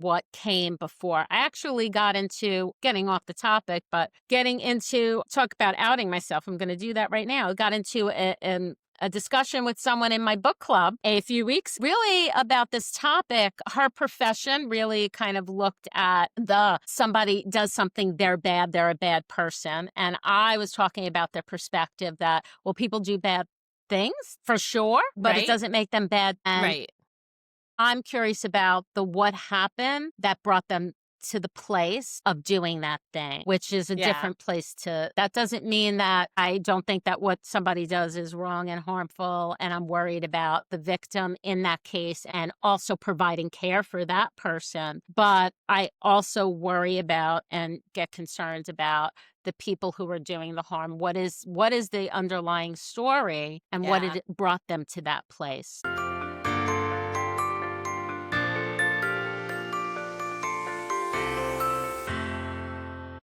what came before. I actually got into getting off the topic, but getting into talk about outing myself. I'm going to do that right now. I got into a discussion with someone in my book club a few weeks really about this topic. Her profession really kind of looked at somebody does something, they're bad, they're a bad person. And I was talking about the perspective that, well, people do bad things for sure, but it doesn't make them bad. And I'm curious about what happened that brought them to the place of doing that thing, which is a different place that doesn't mean that I don't think that what somebody does is wrong and harmful. And I'm worried about the victim in that case and also providing care for that person. But I also worry about and get concerned about the people who are doing the harm. What is the underlying story and what it brought them to that place?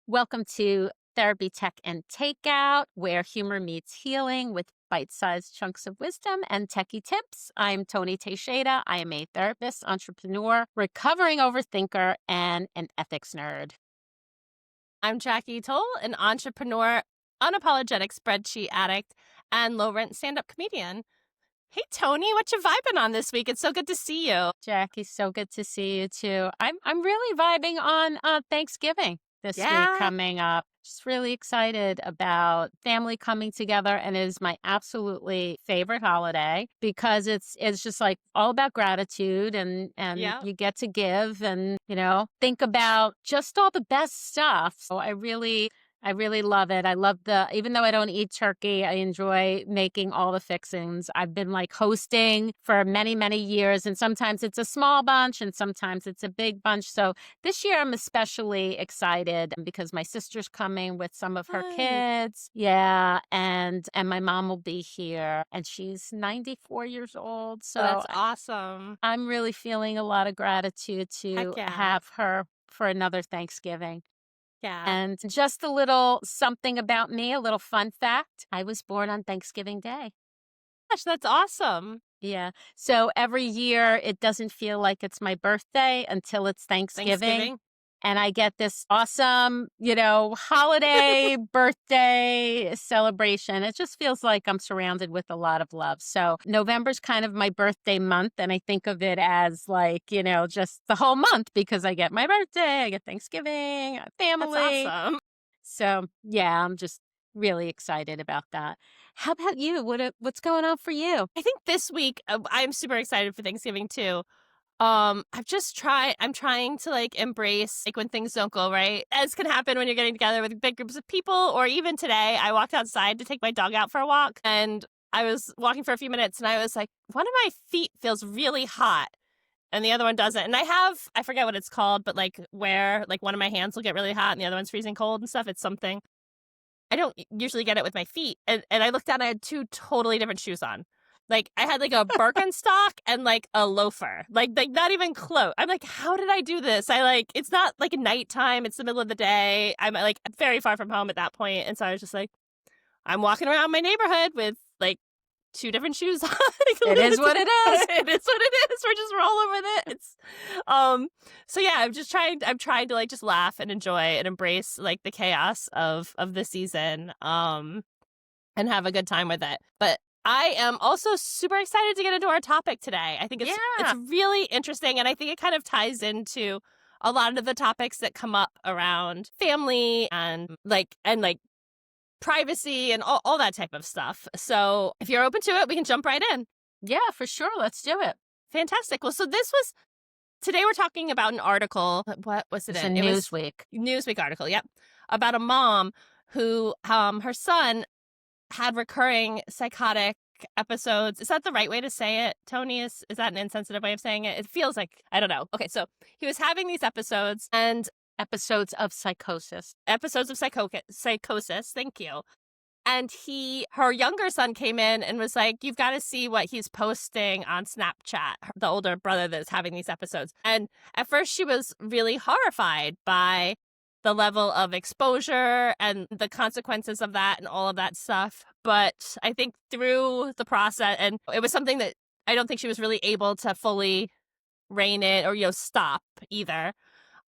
Welcome to Therapy, Tech, and Takeout, where humor meets healing with bite-sized chunks of wisdom and techie tips. I'm Toni Teixeira. I am a therapist, entrepreneur, recovering overthinker, and an ethics nerd. I'm Jackie Toale, an entrepreneur, unapologetic spreadsheet addict, and low-rent stand-up comedian. Hey, Toni, what you vibing on this week? It's so good to see you. Jackie, so good to see you, too. I'm really vibing on Thanksgiving this week coming up. Just really excited about family coming together, and it is my absolutely favorite holiday because it's just like all about gratitude and you get to give and, think about just all the best stuff. So I really love it. I love even though I don't eat turkey, I enjoy making all the fixings. I've been hosting for many, many years, and sometimes it's a small bunch and sometimes it's a big bunch. So this year I'm especially excited because my sister's coming with some of her kids. Yeah. And my mom will be here and she's 94 years old. So that's awesome. I'm really feeling a lot of gratitude to have her for another Thanksgiving. Yeah. And just a little something about me, a little fun fact. I was born on Thanksgiving Day. Gosh, that's awesome. Yeah. So every year it doesn't feel like it's my birthday until it's Thanksgiving. And I get this awesome, holiday, birthday celebration. It just feels like I'm surrounded with a lot of love. So November's kind of my birthday month. And I think of it as just the whole month because I get my birthday, I get Thanksgiving, family. That's awesome. So yeah, I'm just really excited about that. How about you? What's going on for you? I think this week I'm super excited for Thanksgiving too. I'm trying to embrace when things don't go right, as can happen when you're getting together with big groups of people. Or even today, I walked outside to take my dog out for a walk and I was walking for a few minutes and I was like, one of my feet feels really hot and the other one doesn't. And I forget what it's called, but where one of my hands will get really hot and the other one's freezing cold and stuff. It's something. I don't usually get it with my feet. And I looked down, I had two totally different shoes on. I had a Birkenstock and a loafer, not even close. I'm how did I do this? It's not nighttime. It's the middle of the day. I'm very far from home at that point. And so I was just I'm walking around my neighborhood with two different shoes on. It is what it is. It is what it is. We're just rolling with it. It's, so yeah, I'm trying to just laugh and enjoy and embrace the chaos of the season, and have a good time with it. But I am also super excited to get into our topic today. I think it's really interesting, and I think it kind of ties into a lot of the topics that come up around family and privacy and all that type of stuff. So if you're open to it, we can jump right in. Yeah, for sure. Let's do it. Fantastic. Well, so today we're talking about an article. What was it? It's a Newsweek article. Yep. About a mom who, her son had recurring psychotic episodes. Is that the right way to say it, Toni? Is that an insensitive way of saying it? It feels I don't know. Okay, so he was having these episodes and episodes of psychosis. Psychosis, thank you. And her younger son came in and was you've got to see what he's posting on Snapchat, the older brother that's having these episodes. And at first she was really horrified by the level of exposure and the consequences of that and all of that stuff. But I think through the process, and it was something that I don't think she was really able to fully rein it or, stop either.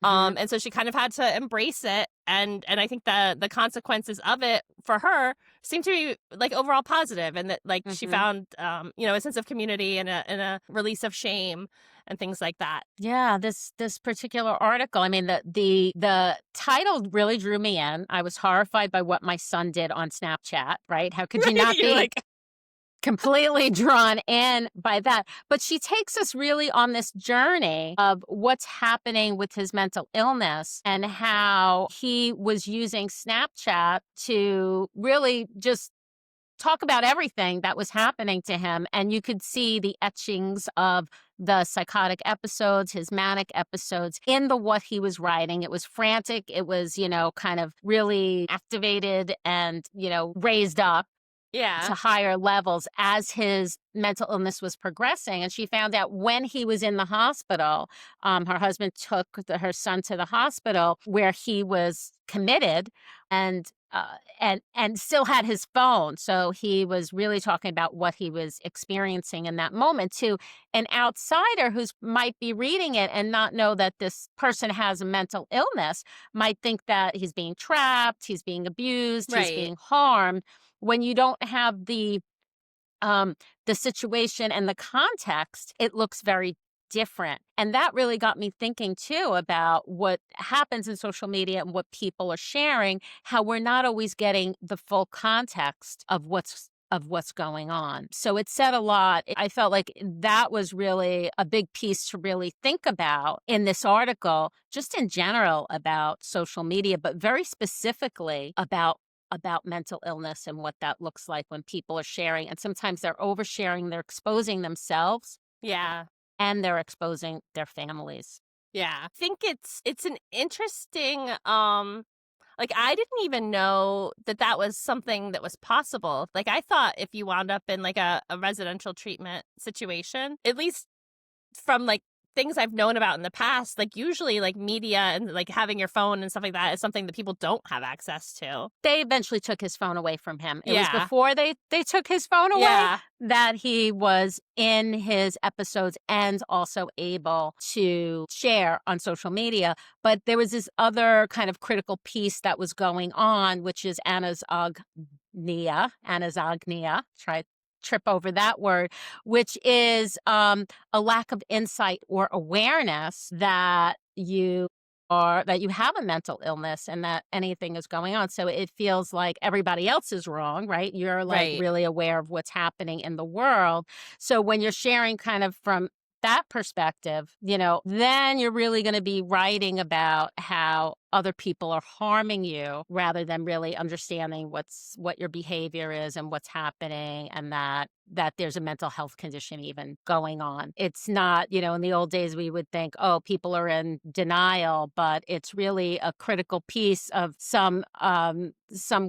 Mhm. And so she kind of had to embrace it, and I think the consequences of it for her seemed to be like overall positive, and that like she Mhm. found a sense of community and a release of shame and things like that. Yeah, this particular article, I mean, the title really drew me in. I was horrified by what my son did on Snapchat, right? How could you not You're be like, completely drawn in by that? But she takes us really on this journey of what's happening with his mental illness and how he was using Snapchat to really just talk about everything that was happening to him. And you could see the etchings of the psychotic episodes, his manic episodes in the what he was writing. It was frantic. It was, kind of really activated and, raised up yeah, to higher levels as his mental illness was progressing. And she found out when he was in the hospital, her husband took her son to the hospital where he was committed and and still had his phone. So he was really talking about what he was experiencing in that moment to an outsider who might be reading it and not know that this person has a mental illness, might think that he's being trapped, he's being abused, he's right. being harmed when you don't have the situation and the context. It looks very different. And that really got me thinking too about what happens in social media and what people are sharing, how we're not always getting the full context of what's going on. So it said a lot. I felt like that was really a big piece to really think about in this article, just in general about social media, but very specifically about mental illness and what that looks like when people are sharing. And sometimes they're oversharing, they're exposing themselves Yeah. and they're exposing their families. Yeah. I think it's an interesting like I didn't even know that that was something that was possible. Like I thought if you wound up in like a residential treatment situation, at least from like things I've known about in the past, like usually like media and like having your phone and stuff like that is something that people don't have access to. They eventually took his phone away from him. It was Yeah. before they took his phone away Yeah. that he was in his episodes and also able to share on social media. But there was this other kind of critical piece that was going on, which is anasagnia. Try trip over that word, which is a lack of insight or awareness that you have a mental illness and that anything is going on. So it feels like everybody else is wrong, right? You're like Right. really aware of what's happening in the world. So when you're sharing kind of from that perspective, then you're really going to be writing about how other people are harming you rather than really understanding what your behavior is and what's happening, and that there's a mental health condition even going on. It's not, in the old days we would think, oh, people are in denial, but it's really a critical piece of some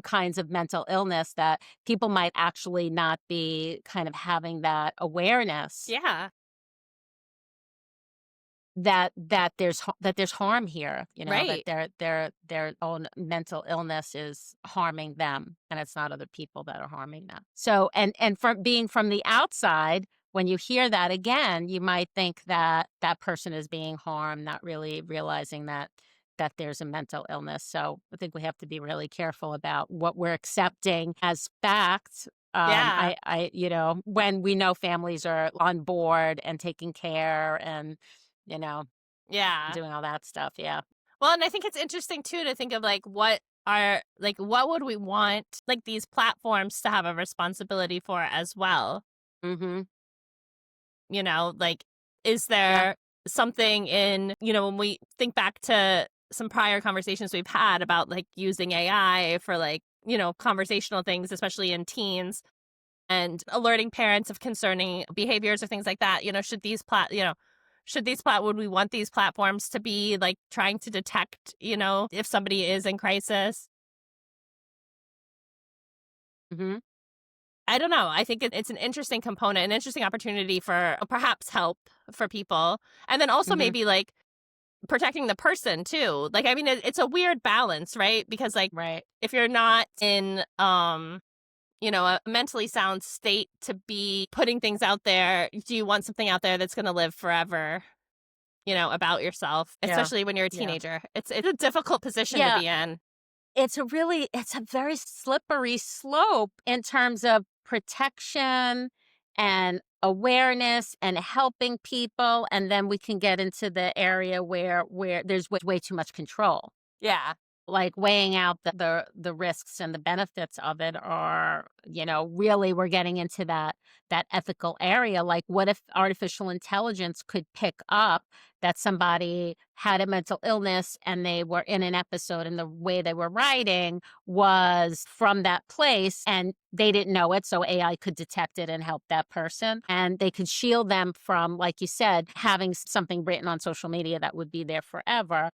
kinds of mental illness that people might actually not be kind of having that awareness Yeah. that there's harm here, that Right. their own mental illness is harming them, and it's not other people that are harming them. So, and from being from the outside, when you hear that again, you might think that that person is being harmed, not really realizing that there's a mental illness. So I think we have to be really careful about what we're accepting as fact. Yeah. When we know families are on board and taking care and you know, Yeah. doing all that stuff, yeah. Well, and I think it's interesting too to think of what would we want like these platforms to have a responsibility for as well? Mhm. Like is Yeah. there something in, when we think back to some prior conversations we've had about like using AI for like, conversational things, especially in teens and alerting parents of concerning behaviors or things like that, would we want these platforms to be like trying to detect, if somebody is in crisis? Mhm. I don't know. I think it's an interesting component, an interesting opportunity for perhaps help for people. And then also Mhm. maybe like protecting the person too. Like, I mean, it's a weird balance, right? Because like Right. if you're not in, a mentally sound state to be putting things out there, do you want something out there that's going to live forever? about yourself, Yeah. especially when you're a Yeah. teenager. It's a difficult position to Yeah. be in. It's a very slippery slope in terms of protection and awareness and helping people, and then we can get into the area where there's way too much control. Yeah. Like, weighing out the risks and the benefits of it are, really we're getting into that ethical area. Like, what if artificial intelligence could pick up that somebody had a mental illness and they were in an episode and the way they were writing was from that place and they didn't know it, so AI could detect it and help that person, and they could shield them from, like you said, having something written on social media that would be there forever.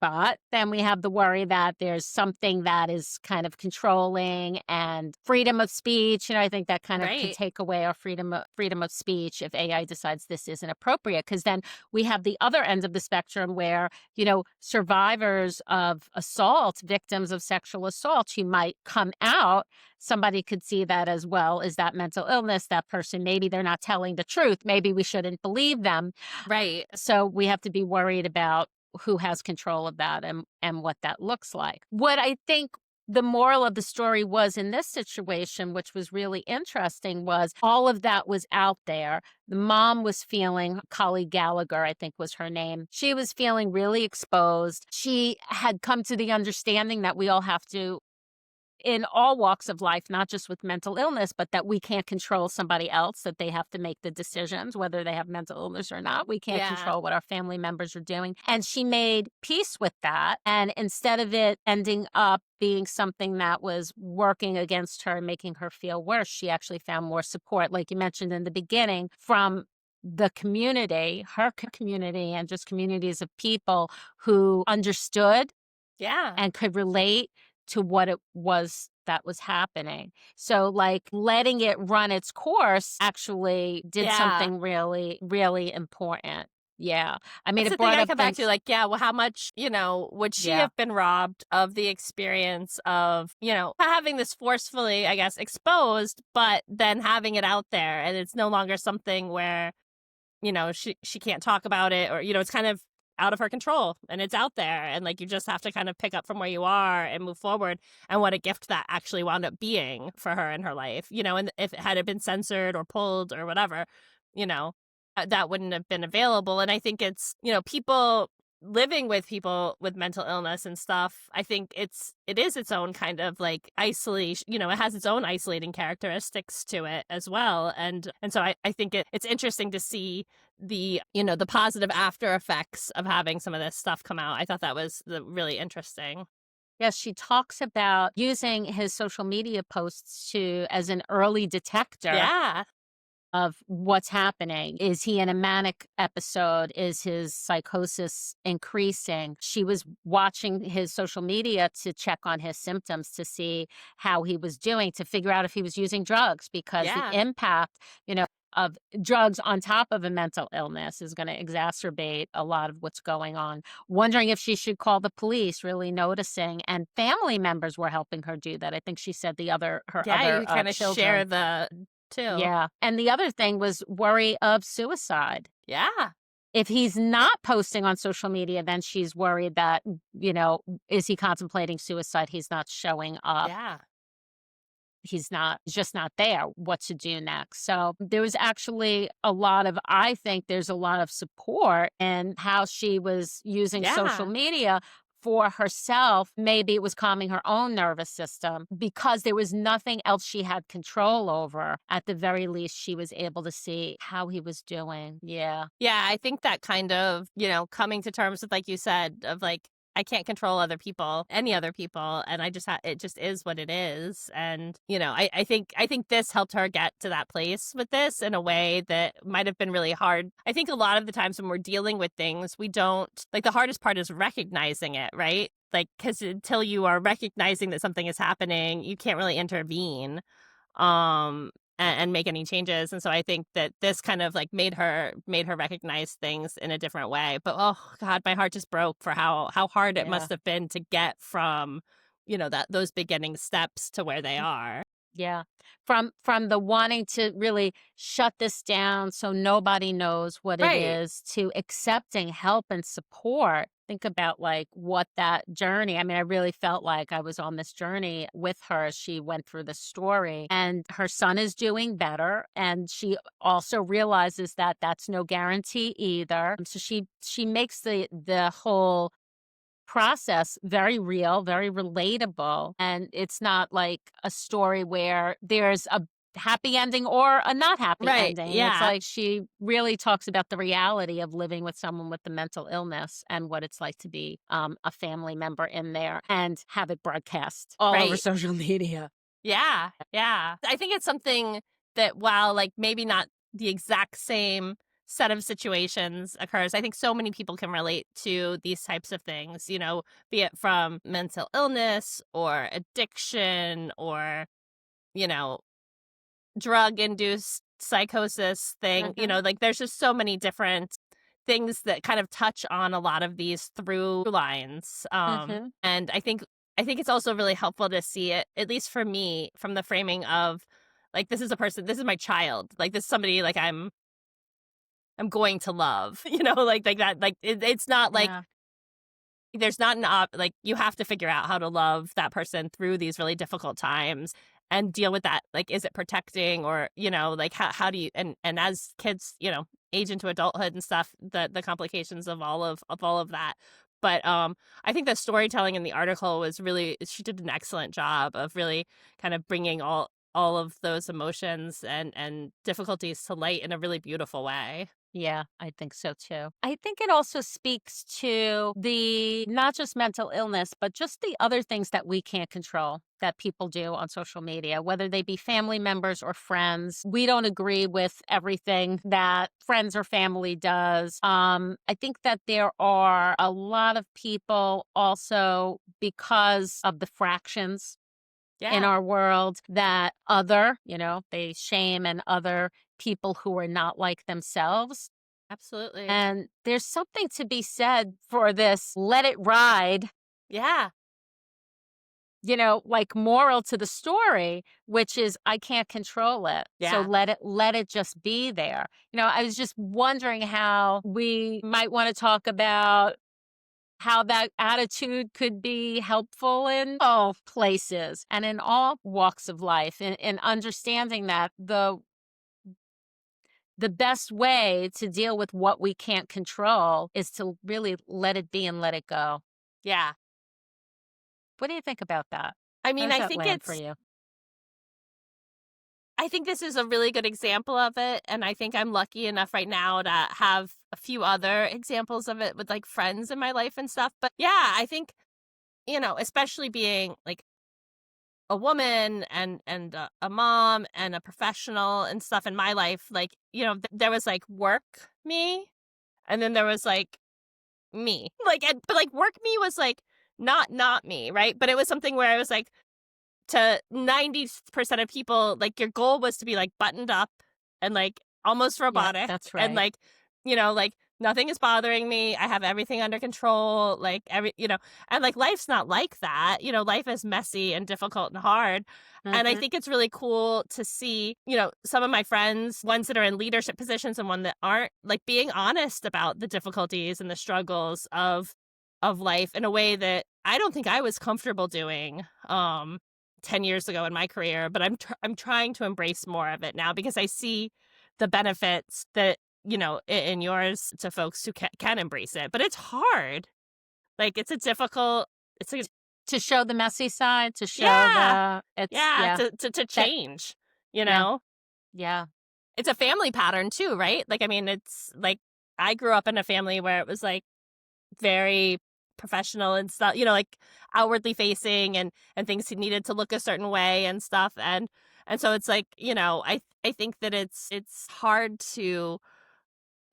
But then we have the worry that there's something that is kind of controlling and freedom of speech. I think that kind of could Right. take away our freedom of speech if AI decides this isn't appropriate. Because then we have the other end of the spectrum where, survivors of assault, victims of sexual assault, who might come out. Somebody could see that as well. Is that mental illness? That person, maybe they're not telling the truth. Maybe we shouldn't believe them. Right. So we have to be worried about who has control of that and what that looks like. What I think the moral of the story was in this situation, which was really interesting, was all of that was out there. The mom was feeling, Collie Gallagher, I think was her name. She was feeling really exposed. She had come to the understanding that we all have to, in all walks of life, not just with mental illness, but that we can't control somebody else, that they have to make the decisions, whether they have mental illness or not. We can't Yeah. control what our family members are doing. And she made peace with that. And instead of it ending up being something that was working against her and making her feel worse, she actually found more support, like you mentioned in the beginning, from the community, her community, and just communities of people who understood Yeah. and could relate to what it was that was happening. So, like, letting it run its course actually did Yeah. something really, really important. Yeah. I mean, That's it the thing brought I up come back to, things. like, yeah, well, how much, would she Yeah. have been robbed of the experience of, having this forcefully, I guess, exposed, but then having it out there and it's no longer something where, she can't talk about it or, it's kind of out of her control and it's out there. And like, you just have to kind of pick up from where you are and move forward. And what a gift that actually wound up being for her in her life, and if it had been censored or pulled or whatever, you know, that wouldn't have been available. And I think it's, people living with people with mental illness and stuff. I think it is its own kind of like isolation, it has its own isolating characteristics to it as well. And so I think it's interesting to see the positive after effects of having some of this stuff come out. I thought that was really interesting. Yes, she talks about using his social media posts as an early detector Yeah. of what's happening. Is he in a manic episode? Is his psychosis increasing? She was watching his social media to check on his symptoms to see how he was doing, to figure out if he was using drugs, because the Yeah. impact, of drugs on top of a mental illness is going to exacerbate a lot of what's going on. Wondering if she should call the police, really noticing, and family members were helping her do that. I think she said her Yeah, other you kind of share children. the too. Yeah, and the other thing was worry of suicide. Yeah. If he's not posting on social media, then she's worried that, is he contemplating suicide? He's not showing up. Yeah. He's just not there. What to do next? So there was actually I think there's a lot of support in how she was using social Yeah. media for herself. Maybe it was calming her own nervous system because there was nothing else she had control over. At the very least, she was able to see how he was doing. Yeah. Yeah, I think that kind of, coming to terms with, like you said, of like, I can't control other people, any other people, and I just it just is what it is. And I think this helped her get to that place with this in a way that might have been really hard. I think a lot of the times when we're dealing with things, we don't like, the hardest part is recognizing it, right? Like, because until you are recognizing that something is happening, you can't really intervene. And make any changes. And so I think that this kind of like made her recognize things in a different way. But oh God, my heart just broke for how hard it Yeah. must have been to get from, those beginning steps to where they are. Yeah. From the wanting to really shut this down so nobody knows what it Right. is to accepting help and support. Think about like what that journey. I mean, I really felt like I was on this journey with her as she went through the story, and her son is doing better, and she also realizes that that's no guarantee either. So she makes the whole process very real, very relatable, and it's not like a story where there's a happy ending or a not happy Right. ending. It's Yeah. like she really talks about the reality of living with someone with the mental illness and what it's like to be a family member in there and have it broadcast all over Right. social media. Yeah. Yeah. I think it's something that while like maybe not the exact same set of situations occurs, I think so many people can relate to these types of things, be it from mental illness or addiction or, you know, drug induced psychosis thing, Hmm. like there's just so many different things that kind of touch on a lot of these through lines. Hmm. And I think it's also really helpful to see it, at least for me, from the framing of like this is a person, this is my child, like this is somebody like I'm going to love, like that, like it's not like Yeah. there's not like you have to figure out how to love that person through these really difficult times and deal with that. Like, is it protecting or, like how do you, and as kids, age into adulthood and stuff, the complications of all of that. But I think the storytelling in the article was really, she did an excellent job of really kind of bringing all of those emotions and difficulties to light in a really beautiful way. Yeah, I think so too. I think it also speaks to the not just mental illness, but just the other things that we can't control that people do on social media, whether they be family members or friends. We don't agree with everything that friends or family does. I think that there are a lot of people also because of the fractions in Yeah, our world that other, they shame and other people who are not like themselves. absolutely. And there's something to be said for this let it ride, Yeah, like moral to the story, which is I can't control it. So yeah. let it just be there. I was just wondering how we might want to talk about how that attitude could be helpful in all places and in all walks of life, and understanding that the best way to deal with what we can't control is to really let it be and let it go. Yeah. What do you think about that? I How mean, does that land for you? I think this is a really good example of it, and I think I'm lucky enough right now to have a few other examples of it with, like, friends in my life and stuff, but yeah, I think, especially being, like, a woman and a mom and a professional and stuff in my life, like, there was, like, work me, and then there was, like, me. Like, but, like, work me was, like, not me, right? But it was something where I was, like, to 90% of people, like, your goal was to be, like, buttoned up and, like, almost Yeah, robotic that's and, right. like, like, nothing is bothering me. I have everything under control, like, and, like, life's not like that. Life is messy and difficult and hard. And I Mhm. think it's really cool to see, some of my friends, ones that are in leadership positions and one that aren't, like, being honest about the difficulties and the struggles of life in a way that I don't think I was comfortable doing. 10 years ago in my career, but I'm trying to embrace more of it now because I see the benefits that, in yours to folks who can embrace it. But it's hard. Like it's a To show the messy side, to show yeah. the it's Yeah, yeah, to that change, yeah, yeah. It's a family pattern too, right? Like I mean, it's like I grew up in a family where it was like very professional and stuff, like outwardly facing and things he needed to look a certain way and stuff and so it's like, I think that it's hard to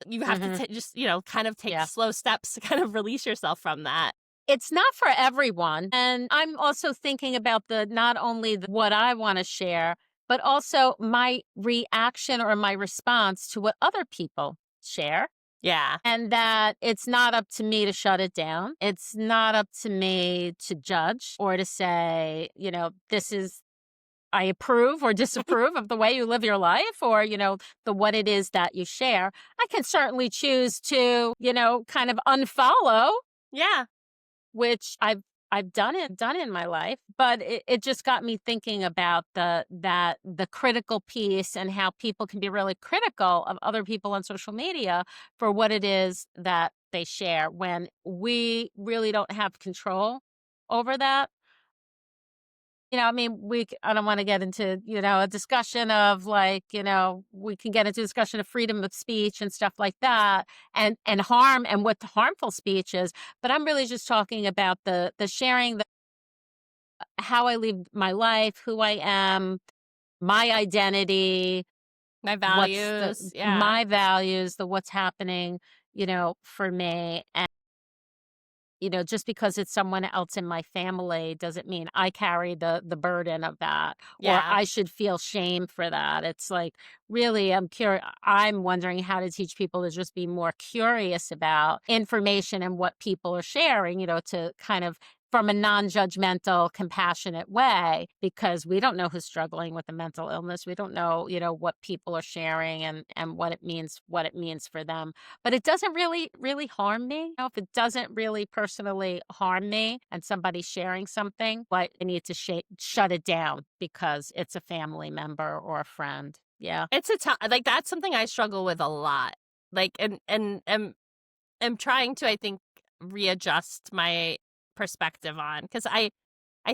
you have to Mhm. just, kind of take Yeah. slow steps to kind of release yourself from that. It's not for everyone, and I'm also thinking about the not only what I wanna share, but also my reaction or my response to what other people share. Yeah. And that it's not up to me to shut it down. It's not up to me to judge or to say, this is I approve or disapprove of the way you live your life or, the what it is that you share. I can certainly choose to, kind of unfollow, Yeah. which I've done in my life, but it just got me thinking about the critical piece and how people can be really critical of other people on social media for what it is that they share when we really don't have control over that. I mean, I don't want to get into, a discussion of like, we can get into a discussion of freedom of speech and stuff like that and harm and what the harmful speech is. But I'm really just talking about the sharing, how I live my life, who I am, my identity, My what's values. Yeah. my values, the what's happening, for me. Just because it's someone else in my family doesn't mean I carry the burden of that or Yeah. I should feel shame for that. It's like, really, I'm wondering how to teach people to just be more curious about information and what people are sharing, to kind of from a non-judgmental, compassionate way, because we don't know who's struggling with a mental illness. We don't know, what people are sharing and what it means for them. But it doesn't really harm me. If it doesn't really personally harm me and somebody's sharing something, but I need to shut it down because it's a family member or a friend. Yeah. It's like that's something I struggle with a lot. Like and am trying to, I think, readjust my perspective on, because I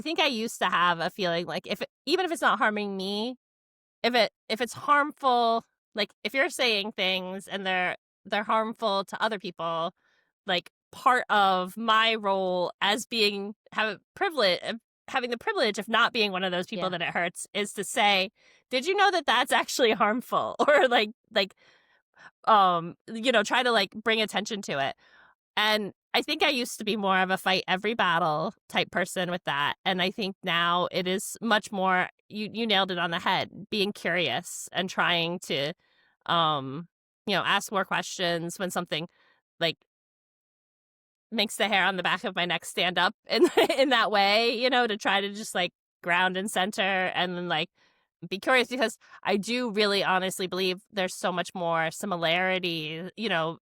think I used to have a feeling like even if it's not harming me, if it's harmful, like if you're saying things and they're harmful to other people, like part of my role as having the privilege of not being one of those people Yeah. that it hurts is to say, did you know that that's actually harmful? Or try to like bring attention to it. And I think I used to be more of a fight every battle type person with that. And I think now it is much more, you nailed it on the head, being curious and trying to ask more questions when something like makes the hair on the back of my neck stand up in in that way, to try to just like ground and center and then like be curious, because I do really honestly believe there's so much more similarity.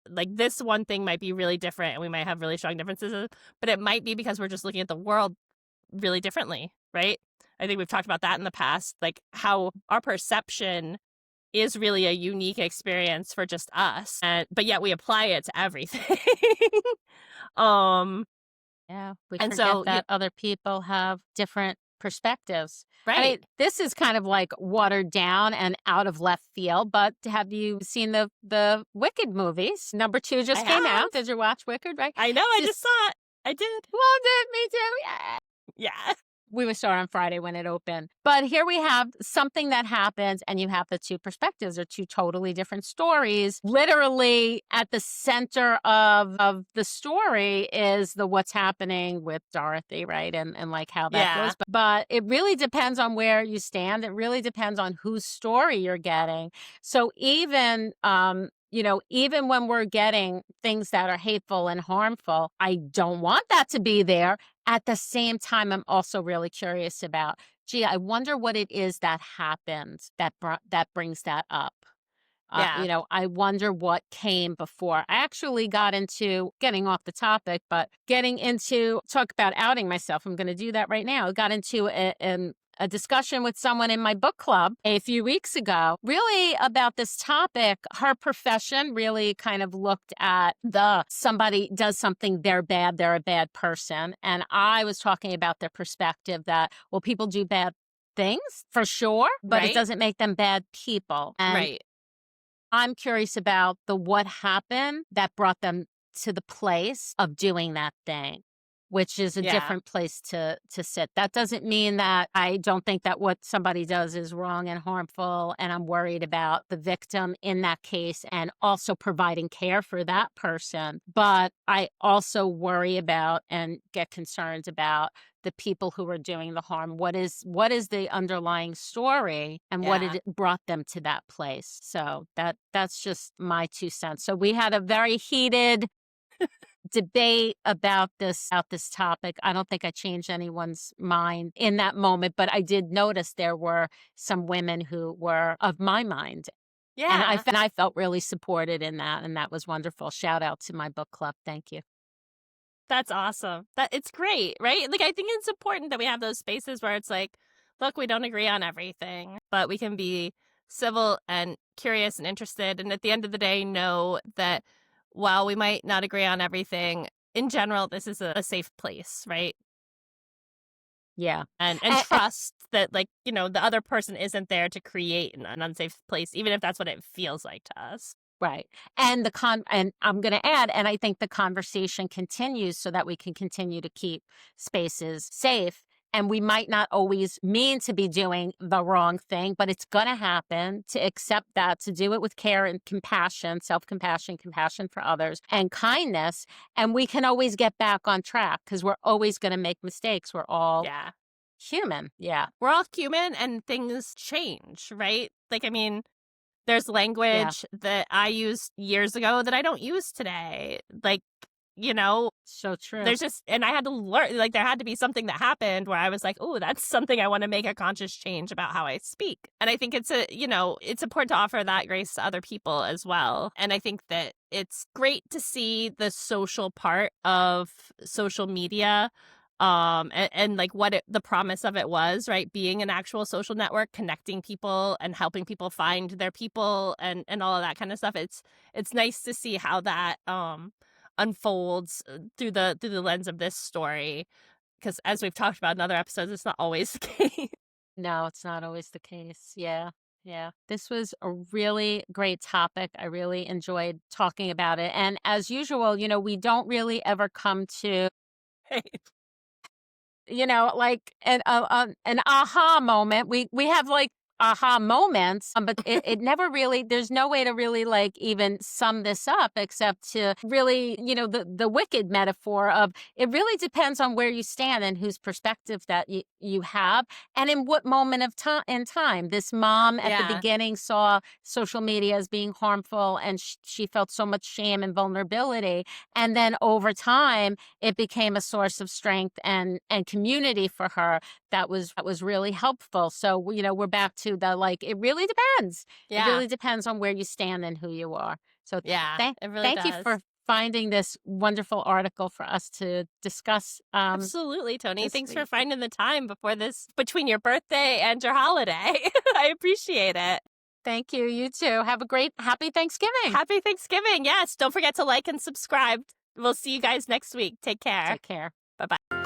Like this one thing might be really different and we might have really strong differences, but it might be because we're just looking at the world really differently, right? I think we've talked about that in the past, like how our perception is really a unique experience for just us, but yet we apply it to everything. um, Yeah, we and forget so that other people have different perspectives. I right, mean, this is kind of like watered down and out of left field, but have you seen the Wicked movies? Number 2 I just came out. have, Did you watch Wicked, right? I know, I Just just saw it, I did, loved it. Me too. Yeah. yeah, We were saw it on Friday when it opened. But here we have something that happens, and you have the two perspectives or two totally different stories. Literally at the center of the story is the what's happening with Dorothy, right? And like how that yeah, goes. But it really depends on where you stand. It really depends on whose story you're getting. So even when we're getting things that are hateful and harmful, I don't want that to be there. At the same time, I'm also really curious about, gee, I wonder what it is that happens that brings that up. yeah. I wonder what came before. I actually got into getting off the topic, but getting into talk about outing myself. I'm going to do that right now. I got into a discussion with someone in my book club a few weeks ago, really about this topic. Her profession really kind of looked at somebody does something, they're bad, they're a bad person. And I was talking about the perspective that, well, people do bad things for sure, but it Right, doesn't make them bad people. And right, I'm curious about the what happened that brought them to the place of doing that thing, which is a yeah, different place to sit. That doesn't mean that I don't think that what somebody does is wrong and harmful, and I'm worried about the victim in that case and also providing care for that person. But I also worry about and get concerned about the people who are doing the harm. What is the underlying story and what yeah. it brought them to that place? So that's just my 2 cents. So we had a very heated debate about this topic. I don't think I changed anyone's mind in that moment, but I did notice there were some women who were of my mind. And Yeah. I felt really supported in that, and that was wonderful. Shout out to my book club. Thank you. That's awesome. That it's great, right? Like I think it's important that we have those spaces where it's like, look, we don't agree on everything, but we can be civil and curious and interested. And at the end of the day, know that while we might not agree on everything, in general, this is a safe place, right? Yeah. And trust that, like, you know, the other person isn't there to create an unsafe place, even if that's what it feels like to us. Right. And and I'm going to add, and I think the conversation continues so that we can continue to keep spaces safe. And we might not always mean to be doing the wrong thing, but it's going to happen. To accept that, to do it with care and compassion, self-compassion, compassion for others, and kindness. And we can always get back on track because we're always going to make mistakes. We're all Yeah. human. Yeah. We're all human and things change, right? Like, I mean, there's Yeah. language that I used years ago that I don't use today. Like, you know, So true. there's just, and I had to learn, like, there had to be something that happened where I was like, oh, that's something I want to make a conscious change about how I speak. And I think it's it's important to offer that grace to other people as well. And I think that it's great to see the social part of social media. And like what the promise of it was, right? Being an actual social network, connecting people and helping people find their people and all of that kind of stuff. It's nice to see how that unfolds through the lens of this story, because as we've talked about in other episodes, it's not always the case. No, it's not always the case. Yeah. Yeah. This was a really great topic. I really enjoyed talking about it. And as usual, we don't really ever come to, Right. like an aha moment. We have like aha moments, but it never really, there's no way to really like even sum this up except to really, the wicked metaphor of it really depends on where you stand and whose perspective that you have and in what moment of time in time. This mom at the Yeah. beginning saw social media as being harmful and she felt so much shame and vulnerability. And then over time, it became a source of strength and community for her. That was really helpful. So, we're back to the like, it really depends. It Yeah. really depends on where you stand and who you are. So Yeah. It really thank you does. for finding this wonderful article for us to discuss. Absolutely, Toni. this Thanks for week. finding the time between your birthday and your holiday. I appreciate it. Thank you. You too. Have a great, happy Thanksgiving. Happy Thanksgiving. Yes. Don't forget to like and subscribe. We'll see you guys next week. Take care. Take care. Bye-bye.